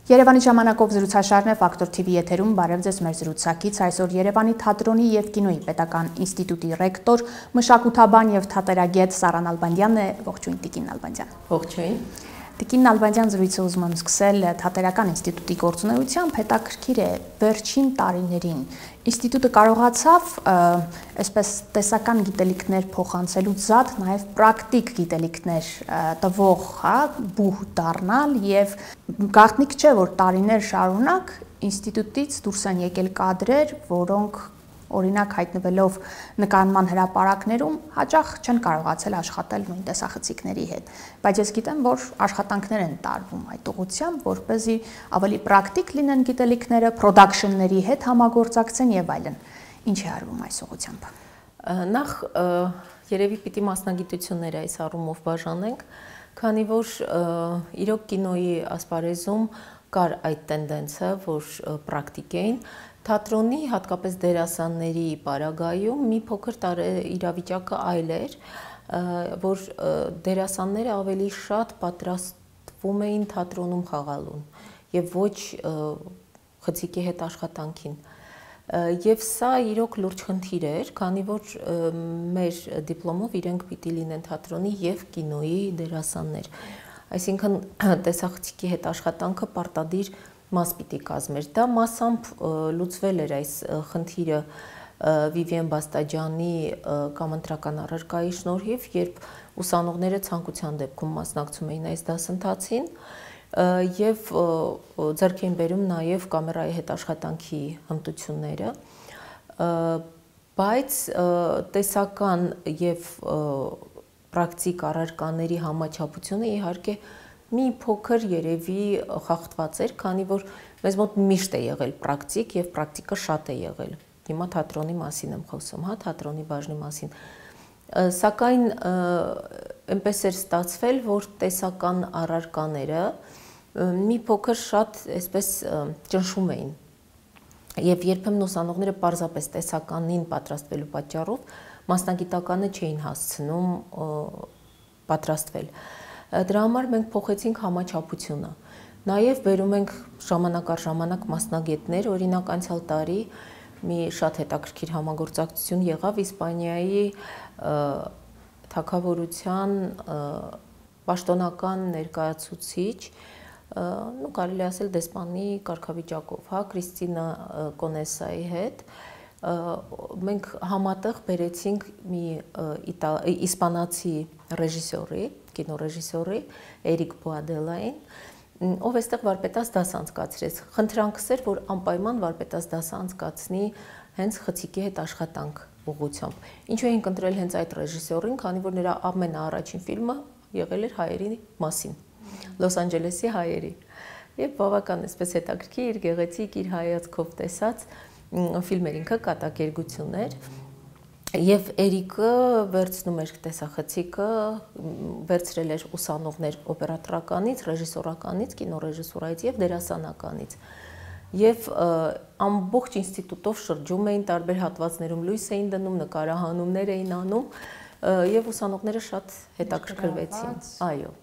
Երևանի ժամանակով զրուցաշարն է Ֆակտոր TV եթերում, բարև ձեզ մեր զրուցակից, այսօր Երևանի թատրոնի և կինոյի պետական ինստիտուտի ռեկտոր, մշակութաբան և թատերագետ Սառա Նալբանդյանն է, ողջույն Տիկին Նալբանդյան։ Ողջույն։ Տիկին Նալբանդյան, զրույցը ուզում եմ սկսել թատերական ինստիտուտի գործունեությամբ, հետաքրքիր է վերջին տարիներին ինստիտուտը կարողացավ այսպես տեսական գիտելիքներ փոխանցելու զատ, նաև պրակտիկ գիտելիքներ տվող, բուհ դառնալ եւ գաղտնիք չէ, որ տարիներ շարունակ ինստիտուտից դուրս են եկել կադրեր, որոնք օրինակ հայտնվելով նկարման հրապարակներում հաճախ չեն կարողացել աշխատել նույն տեսախցիկների հետ, բայց ես գիտեմ, որ աշխատանքներ են տարվում այդ ուղղությամբ, որպեսզի ավելի պրակտիկ լինեն գիտելիքները, պրոդաքշնների հետ համագործակցեն եւ այլն։ Ինչ է արվում այս ուղղությամբ։ Նախ երևի պիտի մասնագիտությունները այս առումով բաժանենք, քանի որ իրոք կինոյի ասպարեզում կար այդ տենդենսը, որ պրակտիկ էին, թատրոնի, հատկապես դերասանների պարագայում մի փոքր իրավիճակը այլ էր, որ դերասանները ավելի շատ պատրաստվում էին թատրոնում խաղալուն եւ ոչ խցիկի հետ աշխատանքին։ Եվ սա իրոք լուրջ խնդիր էր, քանի որ մեր դիպլոմով իրենք պիտի լինեն թատրոնի եւ կինոյի դերասաններ։ Այսինքն տեսախցիկի հետ աշխատանքը պարտադիր մաս պիտի կազմեր։ Դա մասամբ լուծվել էր այս խնդիրը Վիվիեն Բաստաջյանի կամ ընտրական առարկայի շնորհիվ, երբ ուսանողները ցանկության դեպքում մասնակցում էին այս դասընթացին եւ ձեռք էին բերում նաեւ կամերայի հետ աշխատանքի հմտությունները, բայց տեսական եւ պրակտիկ առարկաների համաչափությունը իհարկե մի փոքր երևի խախտված էր, քանի որ մեզ մոտ միշտ է եղել պրակտիկ եւ պրակտիկը շատ է եղել։ Հիմա թատրոնի մասին եմ խոսում, թատրոնի բաժնի մասին։ Սակայն այնպես էր ստացվել, որ տեսական առարկաները մի փոքր շատ այսպես ճնշում էին։ Եվ երբեմն ուսանողները պարզապես տեսականին պատրաստվելու պատճառով մասնագիտականը չէին հասցնում պատրաստվել։ Դրա համար մենք փոխեցինք համաչափությունը։ Նաև բերում ենք ժամանակ առ ժամանակ մասնագետներ, օրինակ անցյալ տարի մի շատ հետաքրքիր համագործակցություն եղավ Իսպանիայի թագավորության պաշտոնական ներկայացուցիչ, կարելի ասել դեսպանի կարգավիճակով, Կրիստինա Կոնեսայի հետ։ Մենք համատեղ բերեցինք մի իսպանացի ռեժիսորի, կինոռեժիսորի Էրիկ Բոադելային, ով այստեղ վարպետաց դաս անցկացրեց։ Խնդրանքս էր, որ անպայման վարպետաց դասը անցկացնի հենց խցիկի հետ աշխատանք ուղղությամբ։ Ինչու էինք ընտրել հենց այդ ռեժիսորին, քանի որ նրա ամենաառաջին ֆիլմը եղել էր հայերի մասին, Լոս Անջելեսի հայերի։ Եվ բավական այսպես հետաքրքիր, գեղեցիկ իր հայացքով տեսած ֆիլմեր ինքը կատակերգություններ, եւ Էրիկը վերցնում էր տեսախցիկը, վերցրել էր ուսանողներ օպերատորականից, ռեժիսորականից, կինոռեժիսուրայից եւ դերասանականից։ Եվ ամբողջ ինստիտուտով շրջում էին, տարբեր հատվածներում լույս էին դնում, նկարահանումներ էին անում եւ ուսանողները շատ հետաքրքրվեցին։ Այո։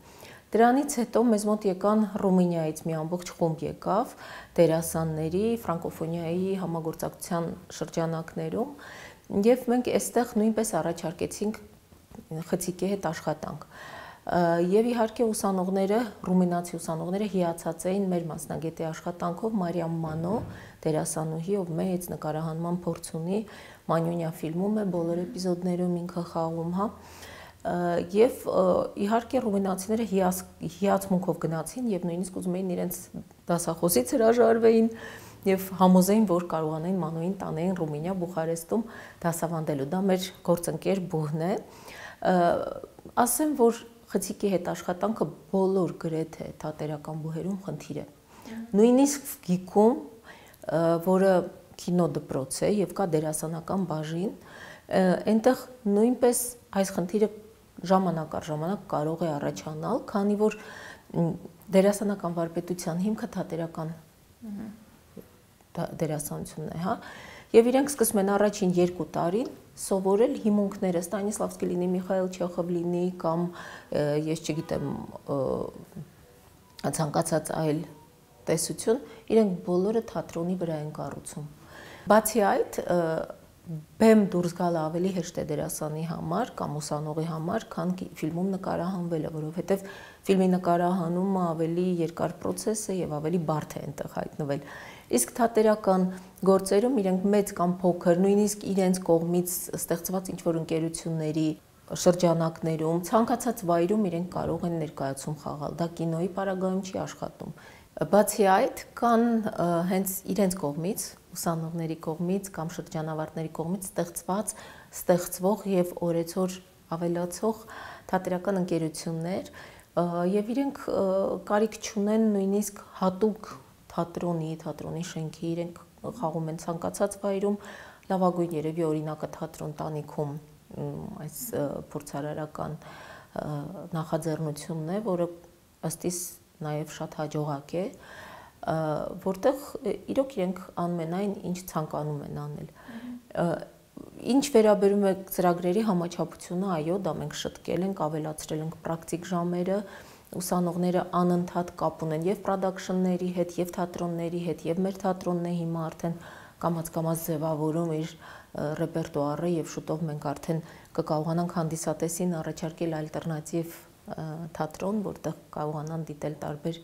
Դրանից հետո մեզ մոտ եկան Ռումինիայից մի ամբողջ խումբ եկավ դերասանների ֆրանկոֆոնիայի համագործակցության շրջանակներում, եւ մենք այստեղ նույնպես առաջարկեցինք խցիկի հետ աշխատանք։ Եվ իհարկե ուսանողները, ռումինացի ուսանողները հիացած էին մեր մասնագետի աշխատանքով, Մարիամ Մանո, դերասանուհի, ով մեծ նկարահանման փորձ ունի, Մանյունյա ֆիլմում է բոլոր էպիզոդներում ինքը խաղում, Եվ իհարկե ռումինացիները հիացմունքով գնացին եւ նույնիսկ ուզում էին իրենց դասախոսից հրաժարվեին եւ համոզեին, որ կարողանային Մանոյին տանեին Ռումինիա, Բուխարեստում դասավանդելու։ Դա մեր գործընկեր բուհն է։ Ասեմ, որ խցիկի հետ աշխատանքը բոլոր գրեթե թատերական բուհերում խնդիր է։ Նույնիսկ գիքում, որը կինոդպրոց է եւ կա դերասանական բաժին, այնտեղ նույնպես այս խնդիրը ժամանակ առ ժամանակ կարող է առաջանալ, քանի որ դերասանական վարպետության հիմքը թատերական դերասանությունն է, եւ իրենք սկսում են առաջին 2 տարին սովորել հիմունքները, Ստանիսլավսկի լինի, Միխայել Չեխով լինի կամ ես չգիտեմ ցանկացած այլ տեսություն, իրենք բոլորը թատրոնի վրա են կառուցում։ Բացի այդ, բեմ դուրս գալը ավելի հեշտ է դերասանի համար կամ ուսանողի համար, քան ֆիլմում նկարահանվելը, որովհետև ֆիլմի նկարահանումը ավելի երկար process է եւ ավելի բարդ է այնտեղ հայտնվել։ Իսկ թատերական գործերում իրենք մեծ կամ փոքր, նույնիսկ իրենց կողմից ստեղծված ինչ-որ ընկերությունների շրջանակներում, ցանկացած վայրում իրենք կարող են ներկայացում խաղալ։ Դա կինոյի պարագայում չի աշխատում։ Բացի այդ, կան հենց իրենց կողմից, ուսանողների կողմից կամ շրջանավարտների կողմից ստեղծվող եւ օրեցօր ավելացող թատերական ընկերություններ, եւ իրենք կարիք չունեն նույնիսկ հատուկ թատրոնի շենքի, իրենք խաղում են ցանկացած վայրում, լավագույն երևի օրինակը թատրոն տանիքում այս փորձարարական նախաձեռնությունն է, որը ըստ իս նաև շատ հաջողակ է, որտեղ իրոք իրենք անում են այն, ինչ ցանկանում են անել։ Ինչ վերաբերում է ծրագրերի համաչափությունը, այո, դա մենք շտկել ենք, ավելացրել ենք պրակտիկ ժամերը, ուսանողները անընդհատ կապ ունեն եւ պրոդաքշնների հետ, եւ թատրոնների հետ, եւ մեր թատրոնն է հիմա արդեն կամաց-կամաց ձևավորում իր ռեպերտուարը եւ շուտով մենք արդեն կկարողանանք հանդիսատեսին առաջարկել ալտերնատիվ թատրոն, որտեղ կարողանան դիտել տարբեր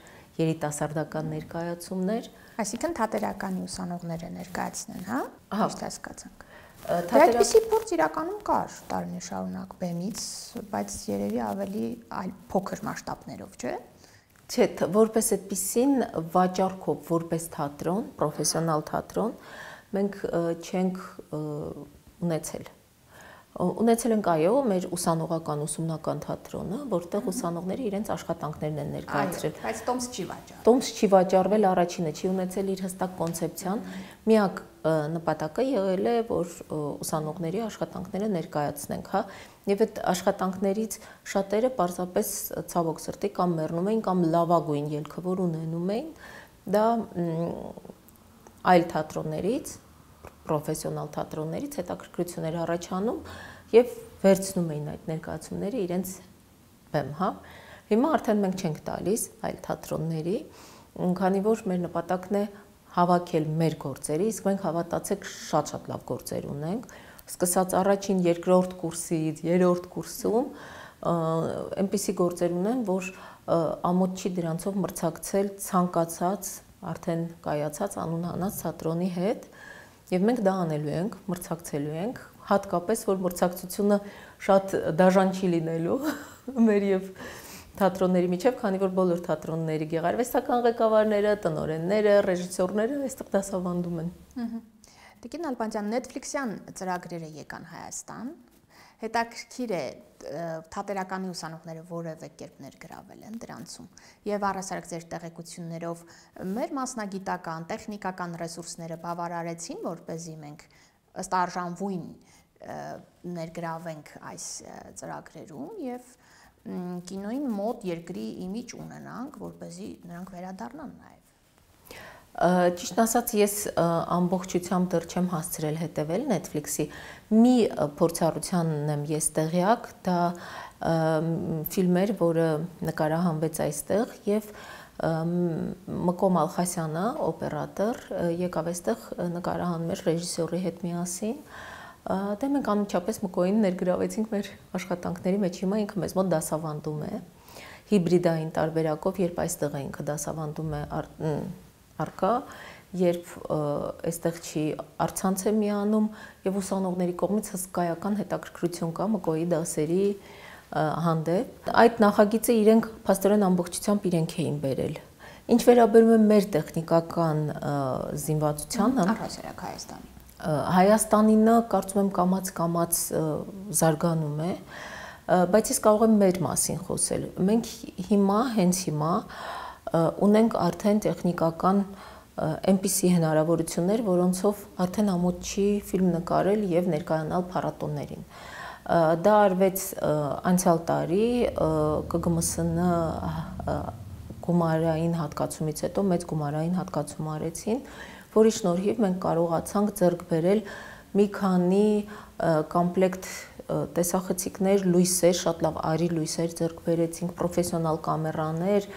երիտասարդական ներկայացումներ, այսինքն թատերականի ուսանողները ներկայացնեն, հա? Ճիշտ հասկացանք։ Դե այդպիսի փորձ իրականում կար տարիներ շարունակ բեմից, բայց երևի ավելի փոքր մասշտաբներով, չէ՞։ Չէ, որպես այդպիսին վաճառքով, որպես թատրոն, պրոֆեսիոնալ թատրոն, մենք չենք ունեցել։ Ունեցել ենք այո մեր ուսանողական ուսումնական թատրոնը, որտեղ ուսանողները իրենց աշխատանքներն են ներկայացրել։ Բայց տոմս չի վաճառվել։ Տոմս չի վաճառվել, առաջինը չի ունեցել իր հստակ կոնցեպցիան։ Միակ նպատակը եղել է, որ ուսանողների աշխատանքները ներկայացնենք, հա։ Եվ այդ աշխատանքներից շատերը պարզապես ցավոք սրտի կամ մեռնում էին, կամ լավագույն ելքը, որ ունենում էին, դա այլ թատրոններից, պրոֆեսիոնալ թատրոններից հետաքրքրություններ առաջանում եւ վերցնում էին այդ ներկայացումները իրենց բեմ, հա։ Հիմա արդեն մենք չենք տալիս այլ թատրոնների, քանի որ մեր նպատակն է հավաքել մեր գործերը, իսկ մենք հավատացեք շատ լավ գործեր ունենք, սկսած առաջին, երկրորդ կուրսից, երրորդ կուրսում այնպիսի գործեր ունեն, որ ամոթ չի դրանցով մրցակցել ցանկացած արդեն կայացած անուն հանած թատրոնի հետ, եւ մենք դա անելու ենք, մրցակցելու ենք, հատկապես որ մրցակցությունը շատ դաժան չի լինելու մեր եւ թատրոնների միջև, քանի որ բոլոր թատրոնների գեղարվեստական ղեկավարները, տնօրենները, ռեժիսորները այստեղ դասավանդում են։ Տիկին Նալբանդյան, Netflix-յան ծրագրերը եկան Հայաստան, հետաքրքիր է թատերականի ուսանողները որևէ կերպ ներգրավել են դրանցում եւ առասարակ ձեր տեղեկություններով մեր մասնագիտական, տեխնիկական ռեսուրսները բավարարեցին, որպեսզի մենք ըստ արժանվույն ներգրավենք այս ծրագրերում եւ կինոյին մոտ երկրի իմիջ ունենանք, որպեսզի նրանք վերադառնան նաեւ։ Ճիշտ ասած, ես ամբողջությամբ դեռ չեմ հասցրել հետևել Netflix-ի մի փորձառությանն եմ ես տեղյակ, դա ֆիլմ էր, որը նկարահանվեց այստեղ եւ Մկոմ Ալխասյանը, օպերատոր, եկավ այստեղ նկարահանում էր ռեժիսորի հետ միասին։ Դե մենք անմիջապես Մկոյին ներգրավեցինք մեր աշխատանքների մեջ, հիմա ինքը մեզ մոտ դասավանդում է հիբրիդային տարբերակով, երբ այստեղ է ինքը դասավանդում է արկա, երբ այստեղ չի առցանց է միանում եւ ուսանողների կողմից հսկայական հետաքրքրություն կա Մկոյի դասերի հանդեպ։ Այդ նախագիծը իրենք փաստորեն ամբողջությամբ իրենք էին բերել։ Ինչ վերաբերում է մեր տեխնիկական զինվածությանը, առհասարակ Հայաստանի։ Հայաստանինը կարծում եմ կամաց զարգանում է, բայց ես կարող եմ մեր մասին խոսել։ Մենք հիմա, հենց հիմա ունենք արդեն տեխնիկական այնպիսի հնարավորություններ, որոնցով արդեն ամոթ չի ֆիլմ նկարել եւ ներկայանալ փառատոներին։ Դա արվեց անցյալ տարի ԿԳՄՍՆ գումարային հատկացումից հետո մեծ գումարային հատկացում արեցին, որի շնորհիվ մենք կարողացանք ձեռք բերել մի քանի կոմպլեկտ տեսախցիկներ, լույսեր, շատ լավ արի լույսեր ձեռք բերեցինք, պրոֆեսիոնալ կամերաներ,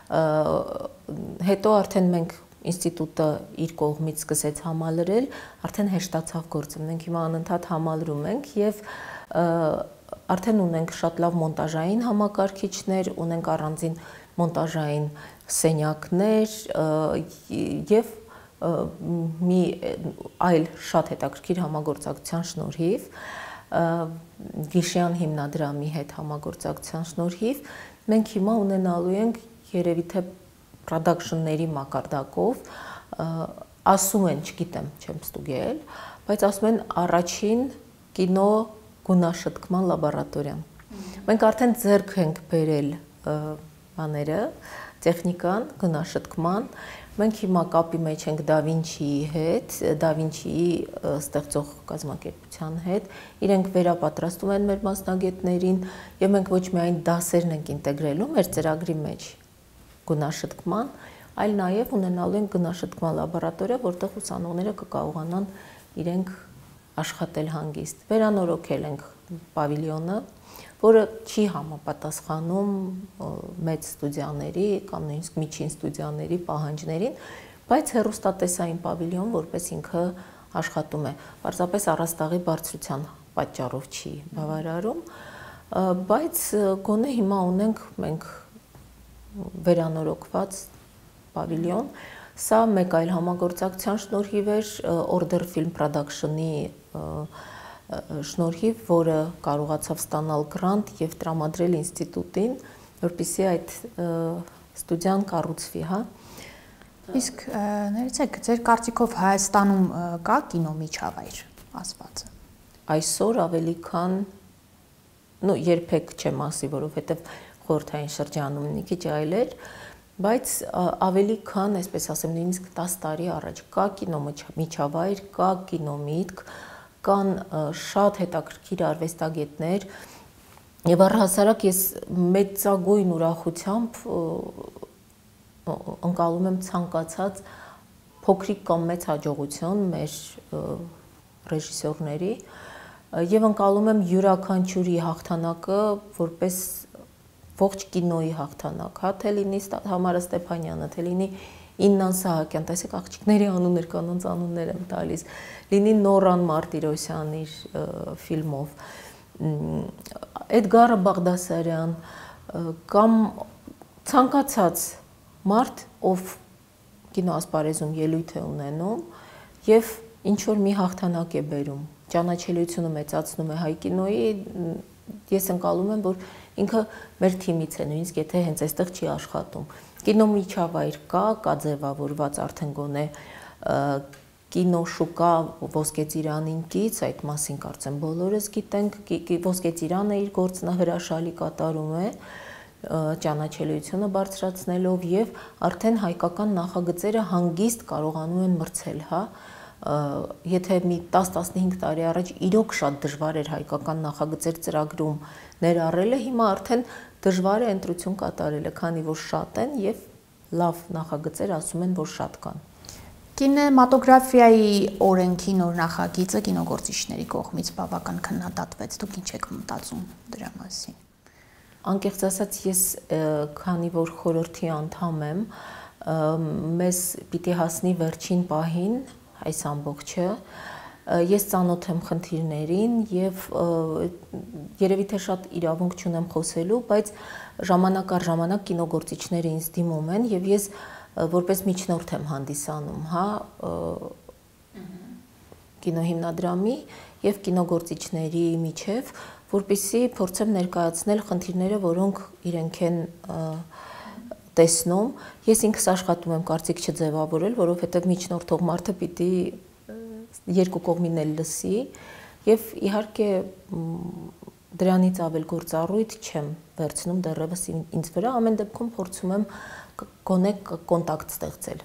Հետո արդեն մենք ինստիտուտը իր կողմից սկսեց համալրել, արդեն հեշտացավ գործը։ Մենք հիմա անընդհատ համալրում ենք եւ արդեն ունենք շատ լավ մոնտաժային համակարգիչներ, ունենք առանձին մոնտաժային սենյակներ եւ մի այլ շատ հետաքրքիր համագործակցության շնորհիվ Գիշյան հիմնադրամի հետ համագործակցության շնորհիվ մենք հիմա ունենալու ենք երևի թե production-ների մակարդակով ասում են, չգիտեմ, չեմ ստուգել, բայց ասում են առաջին կինո գունաշտկման լաբորատորիան։ Մենք արդեն ձեռք ենք բերել բաները, տեխնիկան գունաշտկման։ Մենք հիմա կապի մեջ ենք Da Vinci-ի հետ, Da Vinci-ի ստեղծող կազմակերպության հետ։ Իրենք վերապատրաստում են մեր մասնագետներին եւ մենք ոչ միայն դասերն ենք ինտեգրելու մեր ծրագրի մեջ գունաշտկման, այլ նաև ունենալու են գունաշտկման լաբորատորիա, որտեղ ուսանողները կկարողանան իրենք աշխատել հանգիստ։ Վերանորոգել ենք պավիլիոնը, որը չի համապատասխանում մեծ ստուդիաների կամ նույնիսկ միջին ստուդիաների պահանջներին, բայց հեռուստատեսային պավիլիոն, որպես ինքը աշխատում է, պարզապես առաստաղի բարձրության պատճառով չի բավարարում, բայց գոնե հիմա ունենք մենք վերանորոգված պավիլիոն, սա մեկ այլ համագործակցության շնորհիվ էր Order Film Production-ի շնորհիվ, որը կարողացավ ստանալ գրանտ եւ տրամադրել ինստիտուտին, որպեսզի այդ ստուդիան կառուցվի, հա։ Իսկ ներեցեք, ձեր կարծիքով Հայաստանում կա կինո միջավայր ասվածը։ Այսօր ավելի քան երբեք չեմ ասի, որովհետեւ խորհրդային շրջանում մի քիչ այլ էր, բայց ավելի քան, այսպես ասեմ, նույնիսկ 10 տարի առաջ կա կինո միջավայր, կա կինոմիտք, կան շատ հետաքրքիր արվեստագետներ եւ առհասարակ ես մեծագույն ուրախությամբ ընկալում եմ ցանկացած փոքրիկ կամ մեծ հաջողություն մեր ռեժիսորների եւ ընկալում եմ յուրաքանչյուրի հաղթանակը որպես ողջ կինոյի հաղթանակ, հա, թե լինի Համարա Ստեփանյանը, թե լինի Իննան Սահակյան, տեսեք աղջիկների անուններ, կանոնց անուններ եմ տալիս, լինի Նորան Մարտիրոսյանի ֆիլմով, Էդգարը Բաղդասարյան, կամ ցանկացած մարդ, ով կինոասպարեզում ելույթ է ունենում եւ ինչ որ մի հաղթանակ է բերում, ճանաչելիությունը մեծացնում է հայ կինոյի, ես ընկալում եմ, որ ինքը մեր թիմից է, նույնիսկ եթե հենց այստեղ չի աշխատում։ Կինո միջավայր կա ձևավորված արդեն գոնե կինո շուկա Ոսկե ծիրանին կից, այդ մասին կարծեմ բոլորս գիտենք, Ոսկե ծիրանը իր գործը հրաշալի կատարում է, ճանաչելիությունը բարձրացնելով եւ արդեն հայկական նախագծերը հանգիստ կարողանում են մրցել, հա, եթե մի 10-15 տարի առաջ իրոք շատ դժվար էր հայկական նախագծեր ծրագրում ներառելը, հիմա արդեն դժվար է ընտրություն կատարելը, քանի որ շատ են եւ լավ նախագծեր ասում են, որ շատ կան։ Կինեմատոգրաֆիայի օրենքի նոր նախագիծը կինոգործիչների կողմից բավական քննադատվեց, դուք ինչ եք մտածում դրա մասին։ Անկեղծ ասած, ես քանի որ խորհրդի անդամ եմ, մեզ պիտի հասնի վերջին պահին այս ամբողջը, ես ծանոթ եմ խնդիրներին եւ երևի թե շատ իրավունք չունեմ խոսելու, բայց ժամանակ առ ժամանակ կինոգործիչները ինձ դիմում են եւ ես որպես միջնորդ եմ հանդիսանում, հա, կինոհիմնադրամի եւ կինոգործիչների միջև, որպեսզի փորձեմ ներկայացնել խնդիրները, որոնք իրենք են տեսնում, ես ինքս աշխատում եմ կարծիք չձևավորել, որովհետև միջնորդող մարդը պիտի երկու կողմին էլ լսի եւ իհարկե դրանից ավել գործառույթ չեմ վերցնում դեռևս ինձ վրա, ամեն դեպքում փորձում եմ գոնե կոնտակտ ստեղծել։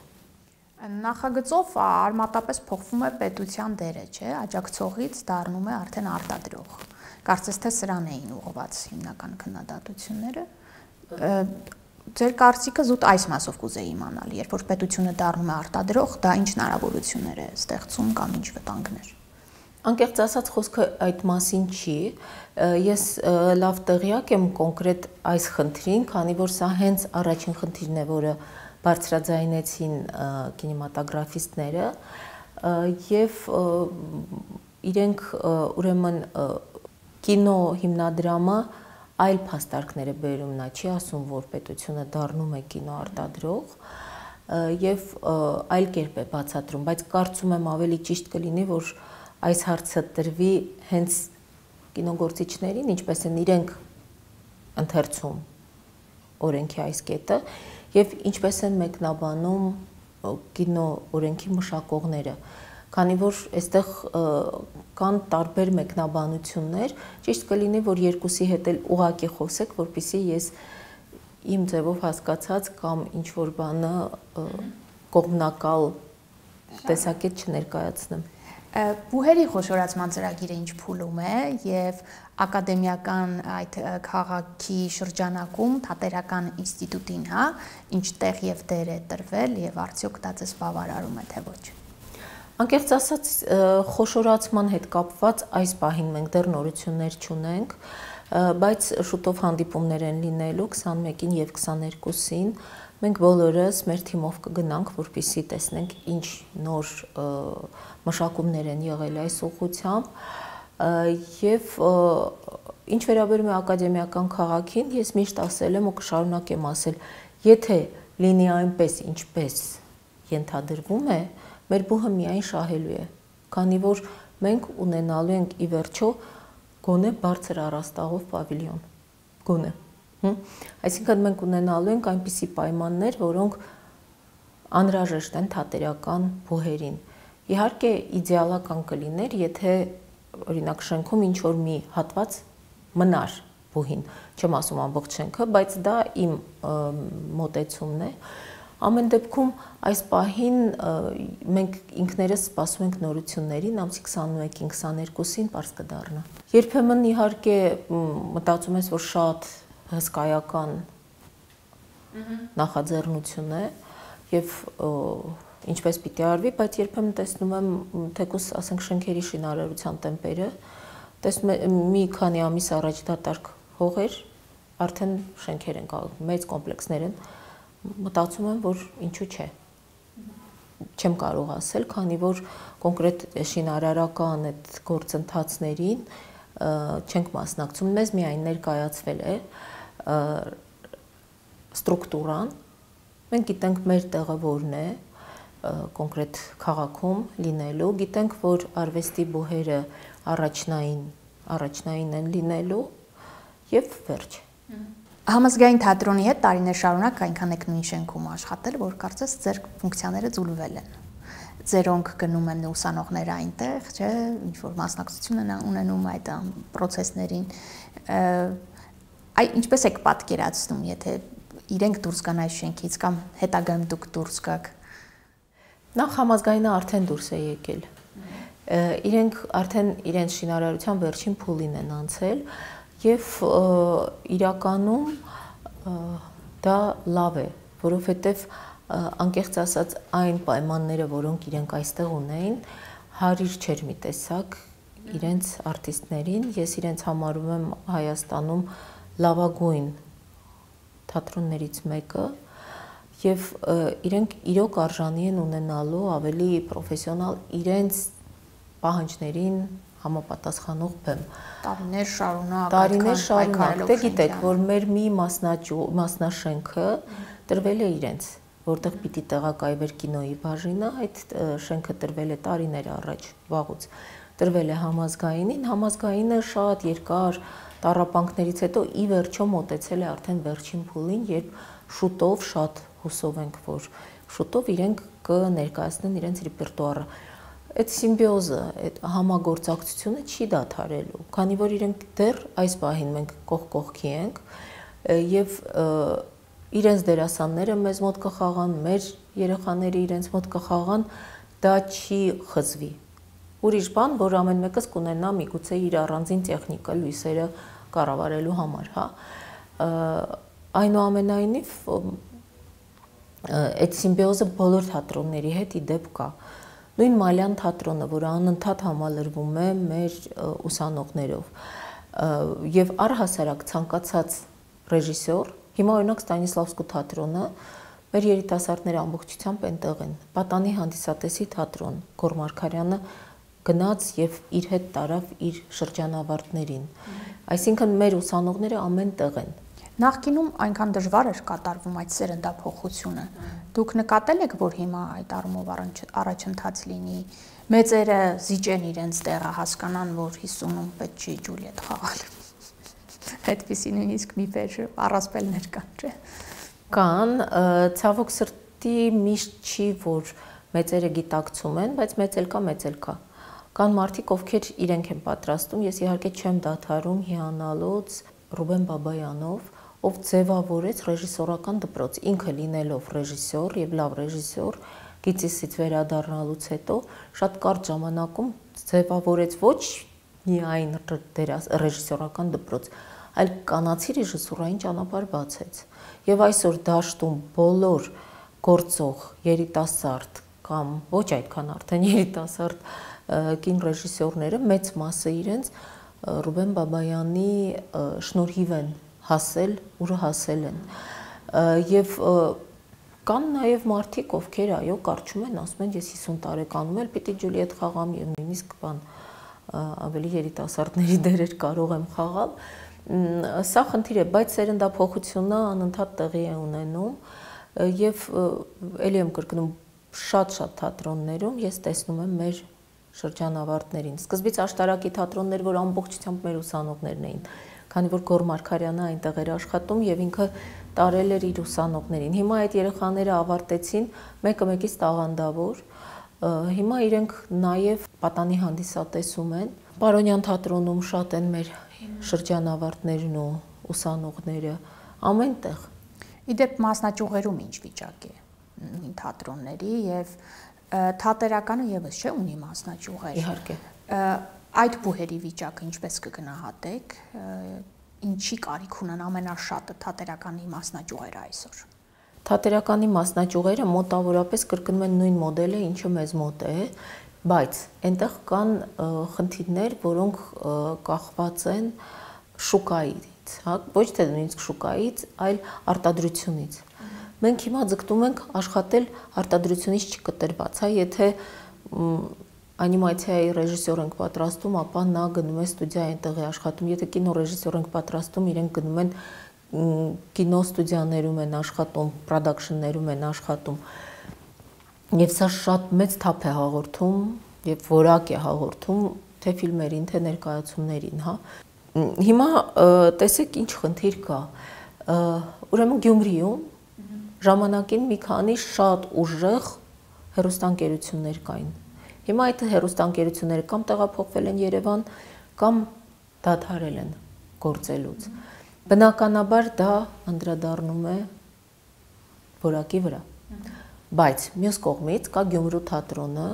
Նախագծով արմատապես փոխվում է պետության դերը, չէ՞, աջակցողից դառնում է արդեն արտադրող։ Կարծես թե սրան էին ուղղված հիմնական քննադատությունները։ Ձեր կարծիքը զուտ այս մասով կուզեի իմանալ, երբ որ պետությունը դառնում է արտադրող, դա ինչ հնարավորություններ է ստեղծում կամ ինչ վտանգներ։ Անկեղծ ասած խոսքը այդ մասին չի, ես լավ տեղյակ եմ կոնկրետ այս խնդրին, քանի որ սա հենց առաջին խնդիրն է, որը բարձրաձայնեցին կինեմատոգրաֆիստները եւ իրենք ուրեմն կինո հիմնադրամը այլ փաստարկներ է բերում, նա չի ասում, որ պետությունը դառնում է կինոարտադրող եւ այլ կերպ է բացատրում, բայց կարծում եմ ավելի ճիշտ կլինի, որ այս հարցը տրվի հենց կինոգործիչներին, ինչպես են իրենք ընթերցում օրենքի այս կետը եւ ինչպես են մեկնաբանում կինո օրենքի մշակողները, քանի որ այստեղ կան տարբեր մեկնաբանություններ, ճիշտ կլինի, որ երկուսի հետ էլ ուղղակի խոսեք, որպեսզի ես իմ ձևով հասկացած կամ ինչ որ բանը կողմնակալ տեսակետ չներկայացնեմ։ Բուհերի խոշորացման ծրագիրը ինչ փուլում է եւ ակադեմիական այդ քաղաքի շրջանակում թատերական ինստիտուտին, հա, ինչ տեղ եւ դեր է տրվել եւ արդյոք դա ձեզ բավարարում է թե ոչ։ Անկեղծ ասած, խոշորացման հետ կապված այս պահին մենք դեռ նորություններ չունենք, բայց շուտով հանդիպումներ են լինելու 21-ին եւ 22-ին։ Մենք բոլորս մեր թիմով կգնանք, որպեսզի տեսնենք ինչ նոր մշակումներ են եղել այս ուղղությամբ եւ ինչ վերաբերում է ակադեմիական քաղաքին, ես միշտ ասել եմ ու կշարունակեմ ասել, եթե լինի այնպես, ինչպես ենթադրվում է, մեր բուհը միայն շահելու է, քանի որ մենք ունենալու ենք ի վերջո գոնե բարձր առաստաղով պավիլիոն, գոնե։ Այսինքն մենք ունենալու ենք այնպիսի պայմաններ, որոնք անհրաժեշտ են թատերական բուհերին։ Իհարկե իդեալական կլիներ, եթե օրինակ շենքում ինչ որ մի հատված մնար բուհին, չեմ ասում ամբողջ շենքը, բայց դա իմ մոտեցումն է։ Ամեն դեպքում այս պահին մենք ինքներս սպասում ենք նորություններին, ամսի 21-ին, 22-ին պարզ կդառնա։ Երբեմն իհարկե մտածում ես, որ շատ հսկայական նախաձեռնություն է եւ ինչպես պիտի արվի, բայց երբեմն տեսնում եմ թեկուզ ասենք շենքերի շինարարության տեմպերը, տեսնում եմ մի քանի ամիս առաջ դատարկ հողեր, արդեն շենքեր են կա, մեծ կոմպլեքսներ են, մտածում եմ, որ ինչու՞ չէ։ Չեմ կարող ասել, քանի որ կոնկրետ շինարարական այդ գործընթացներին չենք մասնակցում, մեզ միայն ներկայացվել է ստրուկտուրան, մենք գիտենք մեր տեղը որն է, կոնկրետ քաղաքում լինելու, գիտենք, որ արվեստի բուհերը առաջնային են լինելու եւ վերջ։ Համազգային թատրոնի հետ տարիներ շարունակ այնքան եք նույն շենքում աշխատել, որ կարծես ձեր ֆունկցիաները ձուլվել են։ Ձերոնք գնում են ուսանողները այնտեղ, չէ, ինչ որ մասնակցություն են ունենում այդ process-ներին։ Այ ինչպես եք պատկերացնում, եթե իրենք դուրս գան այս շենքից կամ հետագայում դուք դուրս գաք։ Նախ համազգայինը արդեն դուրս է եկել։ Իրենք արդեն իրենց շինարարության վերջին փուլին են անցել եւ իրականում դա լավ է, որովհետեւ անկեղծ ասած այն պայմանները, որոնք իրենք այստեղ ունեին, հարիր չէր մի տեսակ իրենց արտիստներին, ես իրենց համարում եմ Հայաստանում լավագույն թատրոններից մեկը եւ իրենք իրոք արժանի են ունենալու ավելի պրոֆեսիոնալ իրենց պահանջներին համապատասխանող բեմ։ Տարիներ շարունակ, դե գիտեք, որ մեր մի մասնաշենքը տրվել է իրենց, որտեղ պիտի տեղակայվեր կինոյի բաժինը, այդ շենքը տրվել է տարիներ առաջ, վաղուց տրվել է համազգայինին, համազգայինը շատ երկար տառապանքներից հետո ի վերջո մոտեցել է արդեն վերջին փուլին, երբ շուտով շատ հուսով ենք, որ շուտով իրենք կներկայացնեն իրենց ռեպերտուարը։ Այդ սիմբիոզը, այդ համագործակցությունը չի դադարելու, քանի որ իրենք դեռ այս պահին մենք կողք կողքի ենք եւ իրենց դերասանները մեզ մոտ կխաղան, մեր երեխաները իրենց մոտ կխաղան, դա չի խզվի։ Ուրիշ բան, որ ամեն մեկս կունենա միգուցե իր առանձին տեխնիկա լույսերը կառավարելու համար, հա։ Այնուամենայնիվ այդ սիմբիոզը բոլոր թատրոնների հետ ի դեպ կա։ Նույն Մալյան թատրոնը, որը անընդհատ համալրվում է մեր ուսանողներով, եւ առհասարակ ցանկացած ռեժիսոր, հիմա օրինակ Ստանիսլավսկու թատրոնը մեր երիտասարդները ամբողջությամբ այնտեղ են։ Պատանի հանդիսատեսի թատրոն, Գոր Մարգարյանը գնաց եւ իր հետ տարավ իր շրջանավարտներին։ Այսինքն մեր ուսանողները ամեն տեղ են։ Նախկինում այնքան դժվար էր կատարվում այդ սերնդափոխությունը։ Դուք նկատել եք, որ հիմա այդ առումով առաջընթաց լինի, մեծերը զիջեն իրենց տեղը, հասկանան, որ 50-ում պետք չի Ջուլիետ խաղալ։ Այդպիսի նույնիսկ միֆեր, առասպելներ կան, չէ՞։ Կան, ցավոք սրտի միշտ չի, որ մեծերը գիտակցում են, բայց մեծ էլ կա։ Կան մարդիկ, ովքեր իրենք են պատրաստում, ես իհարկե չեմ դադարում հիանալուց Ռուբեն Բաբայանով, ով ձևավորեց ռեժիսորական դպրոց, ինքը լինելով ռեժիսոր եւ լավ ռեժիսոր, գիծիսից վերադառնալուց հետո շատ կարճ ժամանակում ձևավորեց ոչ միայն ռեժիսորական դպրոց, այլ կանացի ռեժիսուրային ճանապարհ բացեց։ Եվ այսօր դաշտում բոլոր գործող երիտասարդ կամ ոչ այդքան արդեն երիտասարդ կին ռեժիսորները մեծ մասը իրենց Ռուբեն Բաբայանի շնորհիվ են հասել, ուր հասել են։ Եվ կան նաև մարդիկ, ովքեր այո կարճում են, ասում են, ես 50 տարեկանում էլ պիտի Ջուլիետ խաղամ եւ նույնիսկ ավելի երիտասարդների դերեր կարող եմ խաղալ։ Սա խնդիր է, բայց սերնդափոխությունը անընդհատ տեղի է ունենում եւ ելի եմ կրկնում շատ թատրոններում ես տեսնում եմ մեր շրջանավարտներին։ Սկզբից աշտարակի թատրոններ, որ ամբողջությամբ մեր ուսանողներն էին, քանի որ Գոր Մարգարյանը այնտեղ էր աշխատում եւ ինքը տարել էր իր ուսանողներին։ Հիմա այդ երեխաները ավարտեցին, մեկը մեկից տաղանդավոր։ Հիմա իրենք նաեւ պատանի հանդիսատեսում են։ Պարոնյան թատրոնում շատ են մեր շրջանավարտներն ու ուսանողները ամենտեղ։ Իդեպ մասնաճյուղերում ինչ վիճակ է թատրոնների եւ թատերականը եւս չէ ունի մասնաճյուղեր։ Իհարկե։ Այդ բուհերի վիճակը ինչպես կգնահատեք, ինչի կարիք ունեն ամենաշատը թատերականի մասնաճյուղերը այսօր։ Թատերականի մասնաճյուղերը մոտավորապես կրկնում են նույն մոդելը, ինչը մեզ մոտ է, բայց այնտեղ կան խնդիրներ, որոնք կախված են շուկայից, հա, ոչ թե նույնիսկ շուկայից, այլ արտադրությունից։ Մենք հիմա ձգտում ենք աշխատել արտադրությունից չկտրված, հա, եթե անիմացիայի ռեժիսոր ենք պատրաստում, ապա նա գնում է ստուդիա այնտեղ է աշխատում, եթե կինոռեժիսոր ենք պատրաստում, իրենք գնում են կինոստուդիաներում են աշխատում, պրոդաքշններում են աշխատում։ Եվ սա շատ մեծ թափ է հաղորդում եւ որակ է հաղորդում թե ֆիլմերին, թե ներկայացումներին, հա։ Հիմա տեսեք ինչ խնդիր կա։ Ուրեմն Գյումրիում ժամանակին մի քանի շատ ուժեղ հեռուստաընկերություններ կային։ Հիմա այդ հեռուստաընկերությունները կամ տեղափոխվել են Երևան, կամ դադարել են գործելուց։ Բնականաբար դա անդրադառնում է որակի վրա։ Բայց մյուս կողմից կա Գյումրու թատրոնը,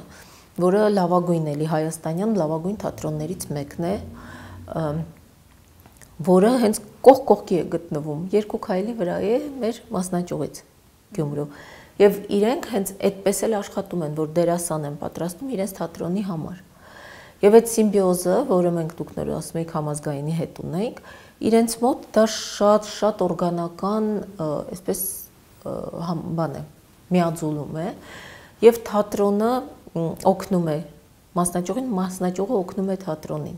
որը լավագույն էլի հայաստանյան լավագույն թատրոններից մեկն է, որը հենց կողքի է գտնվում, 2 քայլի վրա է մեր մասնաճյուղից Գյումրու։ Եվ իրենք հենց այդպես էլ աշխատում են, որ դերասան են պատրաստում իրենց թատրոնի համար։ Եվ այդ սիմբիոզը, որը մենք դուք նոր ասում եք համազգայինի հետ ունենք, իրենց մոտ դա շատ օրգանական, այսպես բան է, միաձուլում է, եւ թատրոնը օգնում է մասնաճյուղին, մասնաճյուղը օգնում է թատրոնին։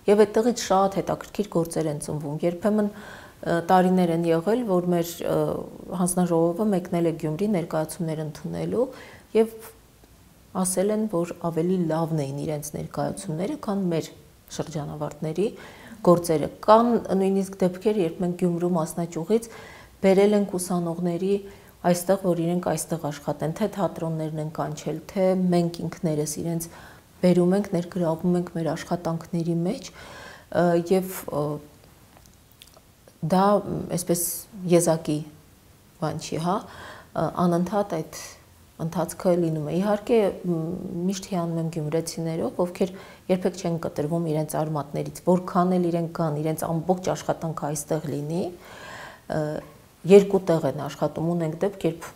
Եվ այդտեղից շատ հետաքրքիր գործեր են ծնվում։ Երբեմն տարիներ են եղել, որ մեր հանձնաժողովը մեկնել է Գյումրի ներկայացումներ ընդունելու եւ ասել են, որ ավելի լավն էին իրենց ներկայացումները, քան մեր շրջանավարտների գործերը։ Կան նույնիսկ դեպքեր, երբ մենք Գյումրու մասնաճյուղից բերել ենք ուսանողների այստեղ, որ իրենք այստեղ աշխատեն, թե թատրոններն են կանչել, թե մենք ինքներս իրենց բերում ենք, ներգրավում ենք մեր աշխատանքների մեջ եւ դա այսպես եզակի բան չի, հա, անընդհատ այդ ընթացքը լինում է։ Իհարկե միշտ հիանում եմ գյումրեցիներով, ովքեր երբեք չեն կտրվում իրենց արմատներից, որքան էլ իրենք կան, իրենց ամբողջ աշխատանքը այստեղ լինի, երկու տեղ են աշխատում, ունենք դեպք, երբ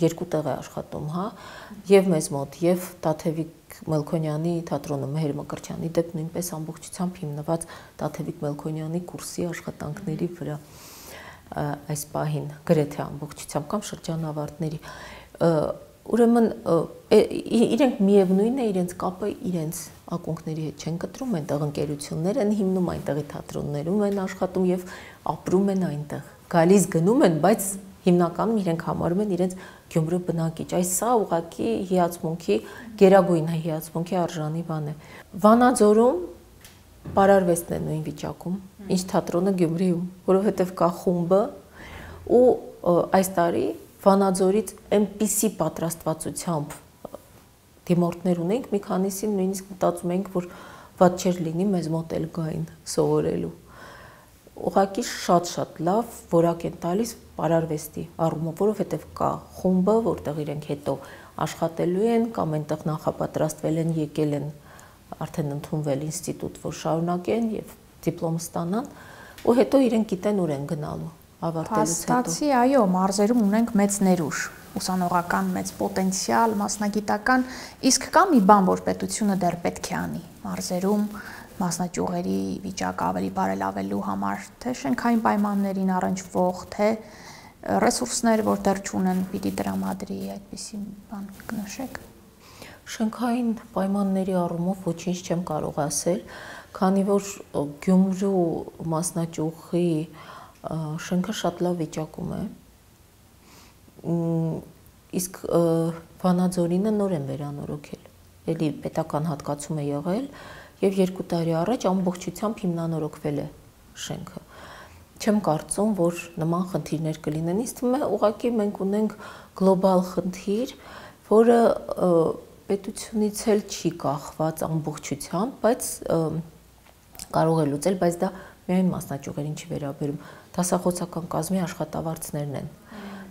երկու տեղ է աշխատում, հա, եւ մեզ մոտ, եւ Տաթևիկ Մելքոնյանի թատրոնը Մեհեր Մկրտչյանի դեպ նույնպես ամբողջությամբ հիմնված Տաթևիկ Մելքոնյանի կուրսի աշխատանքների վրա այս պահին գրեթե ամբողջությամբ կամ շրջանավարտների ուրեմն իրենք միևնույն է իրենց կապը իրենց ակունքների հետ չեն կտրում, այնտեղ ընկերություններ են հիմնում, այնտեղի թատրոններում են աշխատում եւ ապրում են այնտեղ։ Գալիս գնում են, բայց հիմնականում իրենք համարում են իրենց Գյումրու բնակիչ։ Այս սա ուղղակի հիացմունքի, գերագույն հիացմունքի արժանի բան է։ Վանաձորում պարարվեստն է նույն վիճակում, ինչ թատրոնը Գյումրիում, որովհետեւ կա խումբը ու այս տարի Վանաձորից այնպիսի պատրաստվածությամբ դիմորդներ ունենք, մի քանիսին նույնիսկ մտածում ենք, որ ված չէր լինի մեզ մոտ էլ գային սովորելու։ Ուղղակի շատ լավ որակ են տալիս պարարվեստի առումով, որովհետև կա խումբը, որտեղ իրենք հետո աշխատելու են կամ այնտեղ նախապատրաստվել են, եկել են, արդեն ընդունվել ինստիտուտ, որ շարունակեն եւ դիպլոմ ստանան, ու հետո իրենք գիտեն ուր են գնալու ավարտելուց հետո։ Հաստատի, այո, մարզերում ունենք մեծ ներուժ, ուսանողական մեծ պոտենցիալ, մասնագիտական, իսկ կա մի բան, որ պետությունը դեռ պետք է անի մարզերում մասնաճյուղերի վիճակը ավելի բարելավելու համար, թե շենքային պայմաններին առնչվող, թե ռեսուրսներ, որ դեռ չունեն, պիտի տրամադրի, այդպիսի բան կնշեք։ Շենքային պայմանների առումով ոչինչ չեմ կարող ասել, քանի որ Գյումրու մասնաճյուղի շենքը շատ լավ վիճակում է, իսկ Վանաձորինը նոր են վերանորոգել, էլի պետական հատկացում է եղել եւ 2 տարի առաջ ամբողջությամբ հիմնանորոգվել է շենքը։ Չեմ կարծում, որ նման խնդիրներ կլինեն, ինձ թվում է ուղղակի մենք ունենք գլոբալ խնդիր, որը պետությունից էլ չի կախված ամբողջությամբ, բայց կարող է լուծել, բայց դա միայն մասնաճյուղերին չի վերաբերում, դասախոսական կազմի աշխատավարձներն են։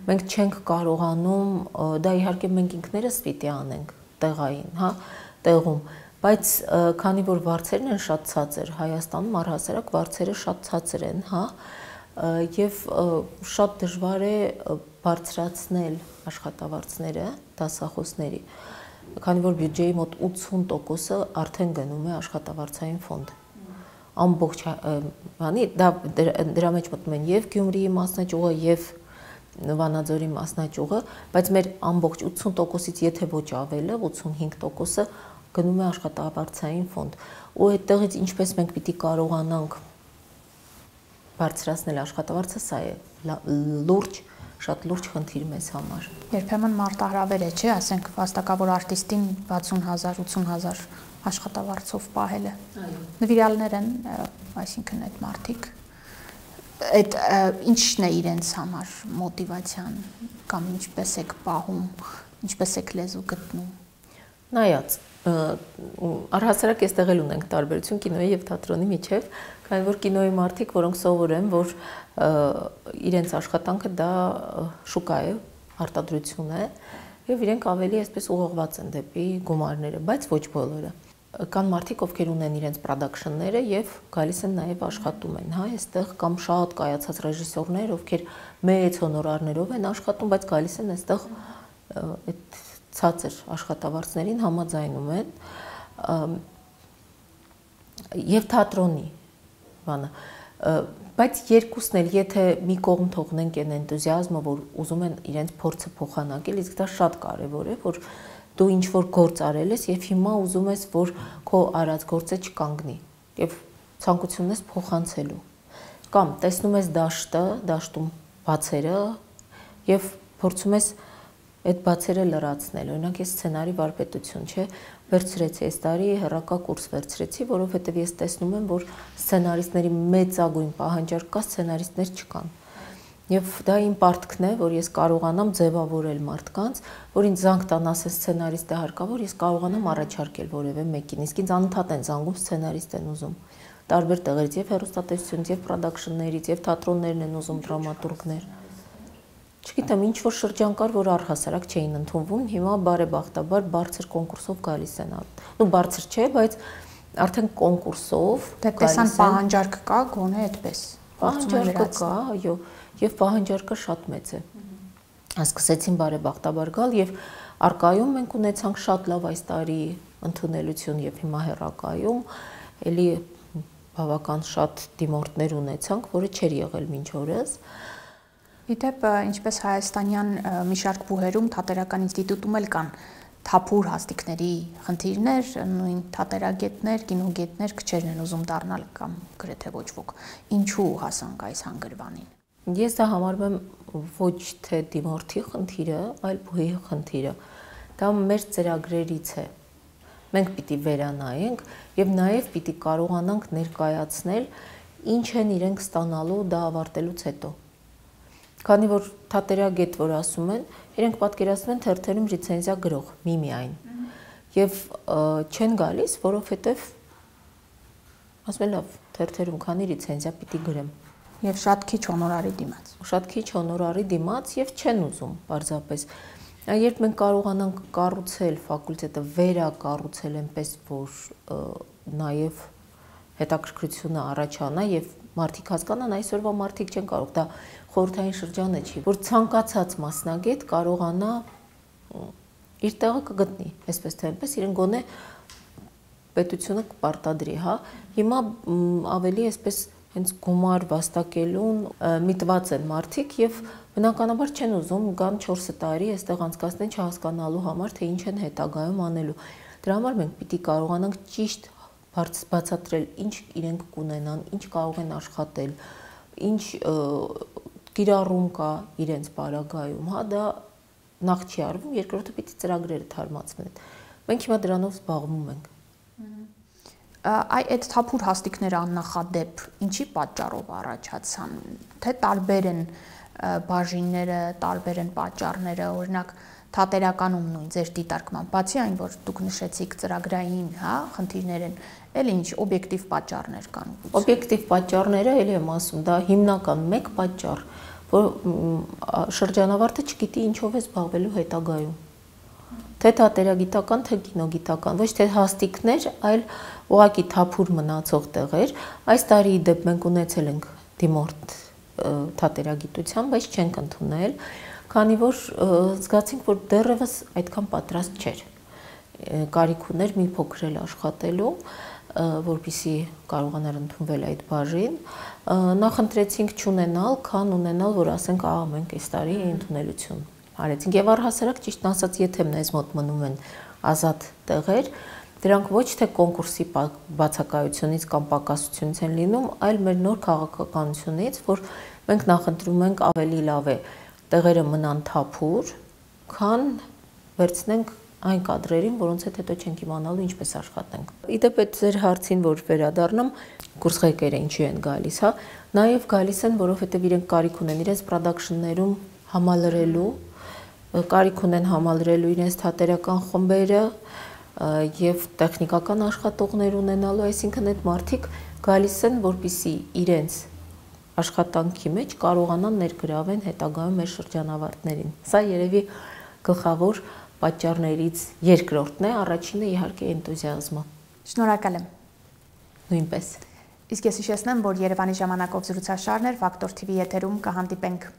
Մենք չենք կարողանում, դա իհարկե մենք ինքներս պիտի անենք տեղային, հա, տեղում, բայց քանի որ վարձերն են շատ ցածր, Հայաստանում առհասարակ վարձերը շատ ցածր են, հա, եւ շատ դժվար է բարձրացնել աշխատավարձները դասախոսների, քանի որ բյուջեի մոտ 80%-ը արդեն գնում է աշխատավարձային ֆոնդ։ Ամբողջ բանի դրա մեջ մտնում են եւ Գյումրիի մասնաճյուղը եւ Վանաձորի մասնաճյուղը, բայց մեր ամբողջ 80%-ից եթե ոչ ավելը, 85%-ը գնում է աշխատավարձային ֆոնդ։ Ու այդտեղից ինչպես մենք պիտի կարողանանք բարձրացնել աշխատավարձը, սա է լուրջ, շատ լուրջ խնդիր մեզ համար։ Երբեմն մարտահրավեր է, չէ, ասենք վաստակավոր արտիստին 60,000, 80,000 աշխատավարձով պահելը։ Նվիրալներ են, այսինքն այդ մարդիկ, այդ ինչն է իրենց համար մոտիվացիան կամ ինչպես եք պահում, ինչպես եք լեզու գտնում։ Նայած, առհասարակ այստեղ էլ ունենք տարբերություն կինոյի եւ թատրոնի միջև, քանի որ կինոյի մարդիկ, որոնք սովորեն, որ իրենց աշխատանքը դա շուկա է, արտադրություն է, եւ իրենք ավելի այսպես ուղղված են դեպի գումարները, բայց ոչ բոլորը։ Կան մարդիկ, ովքեր ունեն իրենց պրոդաքշնները եւ գալիս են նաեւ աշխատում են, հա, այստեղ կամ շատ կայացած ռեժիսորներ, ովքեր մեծ հոնորարներով են աշխատում, բայց գալիս են այստեղ այդ ցածր աշխատավարձներին համաձայնում են եւ թատրոնի բանը, բայց երկուսն էլ եթե մի կողմ թողնենք այն էնտուզիազմը, որ ուզում են իրենց փորձը փոխանակել, իսկ դա շատ կարեւոր է, որ դու ինչ որ գործ արել ես եւ հիմա ուզում ես, որ քո արած գործը չկանգնի եւ ցանկությունն ես փոխանցելու կամ տեսնում ես դաշտը, դաշտում բացերը եւ փորձում ես այդ բացերը լրացնել։ Օրինակ ես սցենարի վարպետություն, չէ, վերցրեցի այս տարի հեռակա կուրս վերցրեցի, որովհետեւ ես տեսնում եմ, որ սցենարիստների մեծագույն պահանջարկ կա, սցենարիստներ չկան։ Եվ դա իմ պարտքն է, որ ես կարողանամ ձևավորել մարդկանց, որ ինձ զանգ տան ասեն սցենարիստ է հարկավոր, ես կարողանամ առաջարկել որևէ մեկին, իսկ ինձ անընդհատ են զանգում սցենարիստ են ուզում։ Տարբեր տեղերից եւ հեռուստատեսությունից եւ պրոդաքշններից եւ թատրոններն են ուզում դրամատուրգներ։ Չգիտեմ, ինչ որ շրջան կար, որ առհասարակ չէին ընդունվում, հիմա բարեբախտաբար բարձր կոնկուրսով գալիս են։ Ну բարձր չէ, բայց արդեն կոնկուրսով տեսան պահանջարկ կա, գոնե այդպես։ Պահանջարկը կա, այո, եւ պահանջարկը շատ մեծ է։ սկսեցին բարեբախտաբար գալ եւ արկայում մենք ունեցանք շատ լավ այս տարի ընդունելություն եւ հիմա հեռակայում էլի բավական շատ դիմորդներ ունեցանք, որը չէր եղել մինչ օրս։ Իդեպ, ինչպես հայաստանյան մի շարք բուհերում թատերական ինստիտուտում էլ կան թափուր հաստիկների խնդիրներ, նույն թատերագետներ, կինոգետներ քչերն են ուզում դառնալ կամ գրեթե ոչ ոք։ Ինչու հասանք այս հանգրվանին։ Ես դա համարում եմ ոչ թե դիմորդի խնդիրը, այլ բուհի խնդիրը։ Դա մեր ծրագրերից է։ Մենք պիտի վերանայենք եւ նաեւ պիտի կարողանանք ներկայացնել ինչ են իրենք ստանալու դա ավարտելուց հետո։ Քանի որ թատերագետ որ ասում են, իրենք պատկերացնում են թերթերում լիցենզիա գրող միայն։ Եվ չեն գալիս, որովհետեւ ասում են լավ, թերթերում քանի լիցենզիա պիտի գրեմ։ Եվ շատ քիչ հոնորարի դիմաց։ Շատ քիչ հոնորարի դիմաց եւ չեն ուզում պարզապես։ Երբ մենք կարողանանք կառուցել ֆակուլտետը վերակառուցել այնպես, որ նաեւ հետաքրքրությունը առաջանա եւ մարդիկ հասկանան, այսօրվա մարդիկ չեն կարող, դա խորհրդային շրջանը չի, որ ցանկացած մասնագետ կարողանա իր տեղը կգտնի, այսպես թե այնպես իրեն գոնե պետությունը կպարտադրի, հա։ Հիմա ավելի այսպես հենց գումար վաստակելուն միտված են մարդիկ եւ բնականաբար չեն ուզում գան 4 տարի այստեղ անցկացնեն չհասկանալու համար, թե ինչ են հետագայում անելու։ Դրա համար մենք պիտի կարողանանք ճիշտ բացատրել, ինչ իրենք կունենան, ինչ կարող են աշխատել, ինչ կիրառում կա իրենց պարագայում, հա, դա նախ չի արվում, երկրորդը պիտի ծրագրերը թարմացվեն։ Մենք հիմա դրանով զբաղվում ենք։ Այդ թափուր հաստիկները աննախադեպ ինչի պատճառով առաջացան, թե տարբեր են բաժինները, տարբեր են պատճառները, օրինակ թատերականում նույն ձեր դիտարկման, բացի այն, որ դուք նշեցիք ծրագրային, հա, խնդիրներ են, էլ ինչ օբյեկտիվ պատճառներ կան։ Օբյեկտիվ պատճառները, ելի եմ ասում, դա հիմնական մեկ պատճառ, որ շրջանավարտը չգիտի ինչով է զբաղվելու հետագայում։ Թե թատերագիտական, թե կինոգիտական, ոչ թե հաստիկներ, այլ ուղղակի թափուր մնացող տեղեր։ Այս տարի դեպ մենք ունեցել ենք դիմորդ թատերագիտության, բայց չենք ընդունել, քանի որ զգացինք, որ դեռևս այդքան պատրաստ չէր։ Կարիք ուներ մի փոքր էլ աշխատելու, որպեսզի կարողանար ընդունվել այդ բաժին, նախընտրեցինք չունենալ, քան ունենալ, որ ասենք, ահա մենք այս տարի ընդունելություն արեցինք եւ առհասարակ ճիշտ ասած, եթե մեզ մոտ մնում են ազատ տեղեր, դրանք ոչ թե կոնկուրսի բացակայությունից կամ պակասությունից են լինում, այլ մեր նոր քաղաքականությունից, որ մենք նախընտրում ենք ավելի լավ է տեղերը մնան թափուր, քան վերցնենք այն կադրերին, որոնց հետ հետո չենք իմանալու ինչպես աշխատենք։ Իդեպ այդ ձեր հարցին, որ վերադառնամ, կուրսղեկերը ինչու են գալիս, հա, նաև գալիս են, որովհետև իրենք կարիք ունեն իրենց պրոդաքշններում համալրելու, կարիք ունեն համալրելու իրենց թատերական խմբերը եւ տեխնիկական աշխատողներ ունենալու, այսինքն այդ մարդիկ գալիս են, որպեսզի իրենց աշխատանքի մեջ կարողանան ներգրավել հետագայում մեր շրջանավարտներին։ Սա երևի գլխավոր պատճառներից երկրորդն է, առաջինը իհարկե էնտուզիազմը։ Շնորհակալ եմ։ Նույնպես։ Իսկ ես հիշեցնեմ, որ Երևանի ժամանակով զրուցաշարներ Ֆակտոր TV եթերում կհանդիպենք